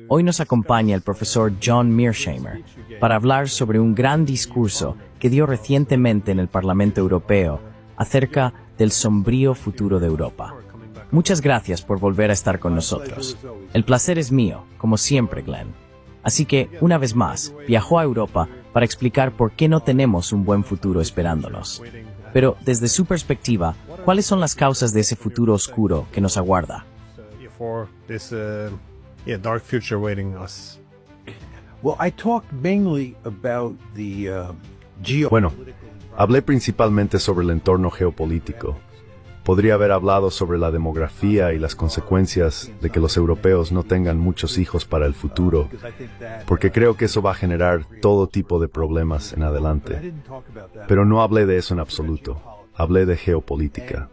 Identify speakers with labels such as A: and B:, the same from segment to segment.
A: Hoy nos acompaña el profesor John Mearsheimer para hablar sobre un gran discurso que dio recientemente en el Parlamento Europeo acerca del sombrío futuro de Europa. Muchas gracias por volver a estar con nosotros. El placer es mío, como siempre, Glenn. Así que, una vez más, viajó a Europa para explicar por qué no tenemos un buen futuro esperándonos. Pero, desde su perspectiva, ¿cuáles son las causas de ese futuro oscuro que nos aguarda?
B: Dark future awaiting us.
C: Bueno, hablé principalmente sobre el entorno geopolítico. Podría haber hablado sobre la demografía y las consecuencias de que los europeos no tengan muchos hijos para el futuro, porque creo que eso va a generar todo tipo de problemas en adelante. Pero no hablé de eso en absoluto. Hablé de geopolítica.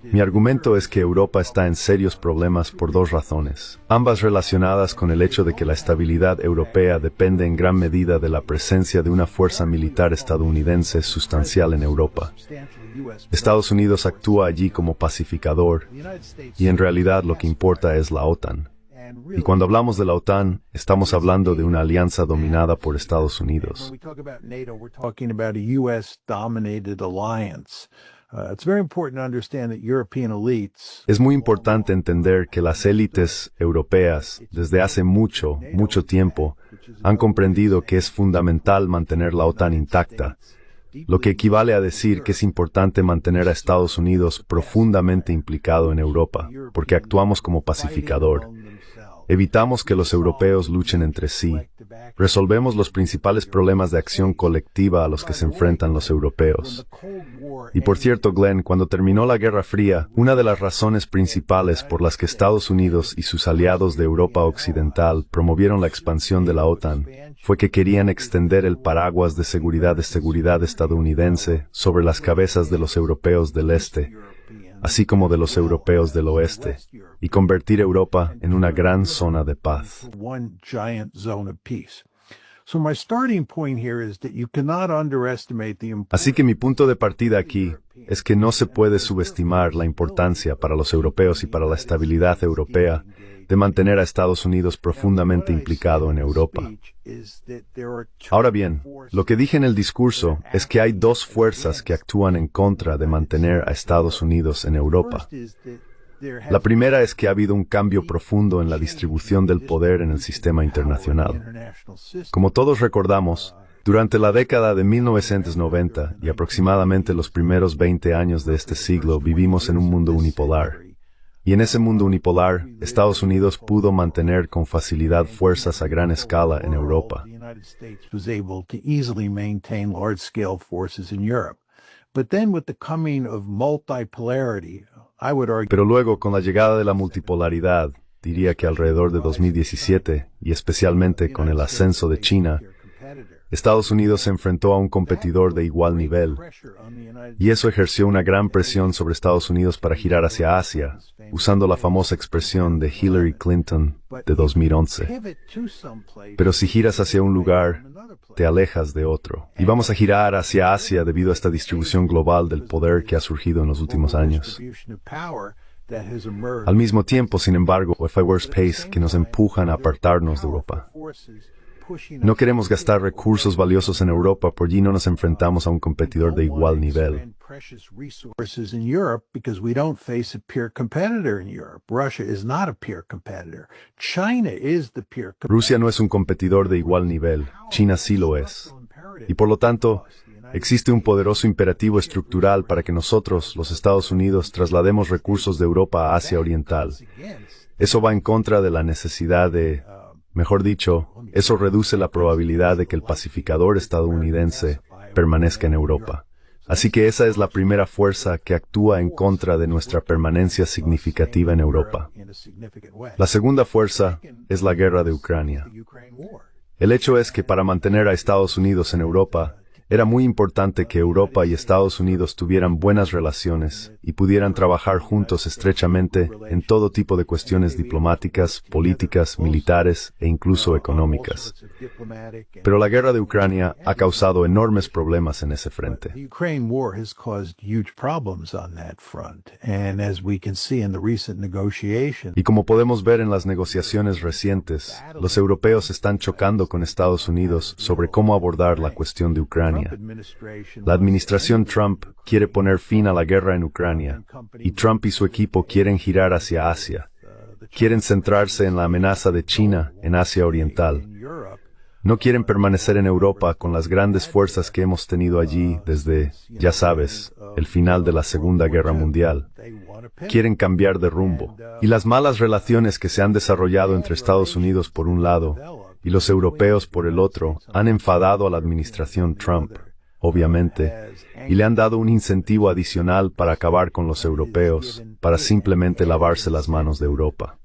C: Mi argumento es que Europa está en serios problemas por dos razones, ambas relacionadas con el hecho de que la estabilidad europea depende en gran medida de la presencia de una fuerza militar estadounidense sustancial en Europa. Estados Unidos actúa allí como pacificador, y en realidad lo que importa es la OTAN. Y cuando hablamos de la OTAN, estamos hablando de una alianza dominada por Estados Unidos. Es muy importante entender que las élites europeas, desde hace mucho tiempo, han comprendido que es fundamental mantener la OTAN intacta, lo que equivale a decir que es importante mantener a Estados Unidos profundamente implicado en Europa, porque actuamos como pacificador. Evitamos que los europeos luchen entre sí. Resolvemos los principales problemas de acción colectiva a los que se enfrentan los europeos. Y por cierto, Glenn, cuando terminó la Guerra Fría, una de las razones principales por las que Estados Unidos y sus aliados de Europa Occidental promovieron la expansión de la OTAN fue que querían extender el paraguas de seguridad estadounidense sobre las cabezas de los europeos del este, así como de los europeos del oeste, y convertir Europa en una gran zona de paz. Así que mi punto de partida aquí es que no se puede subestimar la importancia para los europeos y para la estabilidad europea de mantener a Estados Unidos profundamente implicado en Europa. Ahora bien, lo que dije en el discurso es que hay dos fuerzas que actúan en contra de mantener a Estados Unidos en Europa. La primera es que ha habido un cambio profundo en la distribución del poder en el sistema internacional. Como todos recordamos, durante la década de 1990 y aproximadamente los primeros 20 años de este siglo vivimos en un mundo unipolar. Y en ese mundo unipolar, Estados Unidos pudo mantener con facilidad fuerzas a gran escala en Europa. Pero luego, con la llegada de la multipolaridad, diría que alrededor de 2017, y especialmente con el ascenso de China, Estados Unidos se enfrentó a un competidor de igual nivel, y eso ejerció una gran presión sobre Estados Unidos para girar hacia Asia, usando la famosa expresión de Hillary Clinton de 2011. Pero si giras hacia un lugar, te alejas de otro. Y vamos a girar hacia Asia debido a esta distribución global del poder que ha surgido en los últimos años. Al mismo tiempo, sin embargo, efforts pace que nos empujan a apartarnos de Europa. No queremos gastar recursos valiosos en Europa, por allí no nos enfrentamos a un competidor de igual nivel. Rusia no es un competidor de igual nivel, China sí lo es. Y por lo tanto, existe un poderoso imperativo estructural para que nosotros, los Estados Unidos, traslademos recursos de Europa a Asia Oriental. Eso va en contra de la necesidad de... Mejor dicho, eso reduce la probabilidad de que el pacificador estadounidense permanezca en Europa. Así que esa es la primera fuerza que actúa en contra de nuestra permanencia significativa en Europa. La segunda fuerza es la guerra de Ucrania. El hecho es que para mantener a Estados Unidos en Europa, Era muy importante que Europa y Estados Unidos tuvieran buenas relaciones y pudieran trabajar juntos estrechamente en todo tipo de cuestiones diplomáticas, políticas, militares e incluso económicas. Pero la guerra de Ucrania ha causado enormes problemas en ese frente.
D: The Ukraine war has caused huge problems on that front, and as we can see in the recent negotiations,
C: Y como podemos ver en las negociaciones recientes, los europeos están chocando con Estados Unidos sobre cómo abordar la cuestión de Ucrania. La administración Trump quiere poner fin a la guerra en Ucrania, y Trump y su equipo quieren girar hacia Asia. Quieren centrarse en la amenaza de China en Asia Oriental. No quieren permanecer en Europa con las grandes fuerzas que hemos tenido allí desde, ya sabes, el final de la Segunda Guerra Mundial. Quieren cambiar de rumbo. Y las malas relaciones que se han desarrollado entre Estados Unidos por un lado y los europeos por el otro han enfadado a la administración Trump, obviamente, y le han dado un incentivo adicional para acabar con los europeos, para simplemente lavarse las manos de Europa.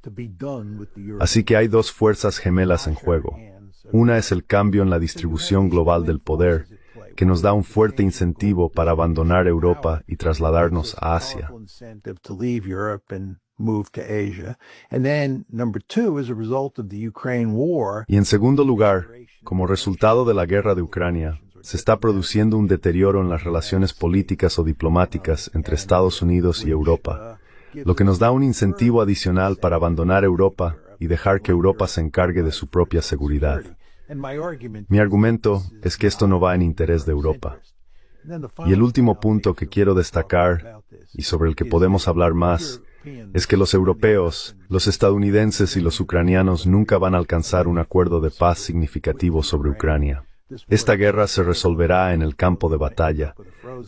C: Así que hay dos fuerzas gemelas en juego. Una es el cambio en la distribución global del poder, que nos da un fuerte incentivo para abandonar Europa y trasladarnos a Asia. Y en segundo lugar, como resultado de la guerra de Ucrania, se está produciendo un deterioro en las relaciones políticas o diplomáticas entre Estados Unidos y Europa, lo que nos da un incentivo adicional para abandonar Europa y dejar que Europa se encargue de su propia seguridad. Mi argumento es que esto no va en interés de Europa. Y el último punto que quiero destacar, y sobre el que podemos hablar más, es que los europeos, los estadounidenses y los ucranianos nunca van a alcanzar un acuerdo de paz significativo sobre Ucrania. Esta guerra se resolverá en el campo de batalla.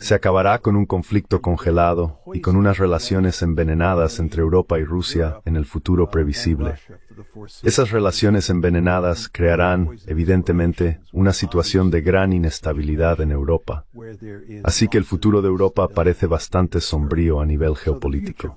C: Se acabará con un conflicto congelado y con unas relaciones envenenadas entre Europa y Rusia en el futuro previsible. Esas relaciones envenenadas crearán, evidentemente, una situación de gran inestabilidad en Europa. Así que el futuro de Europa parece bastante sombrío a nivel geopolítico.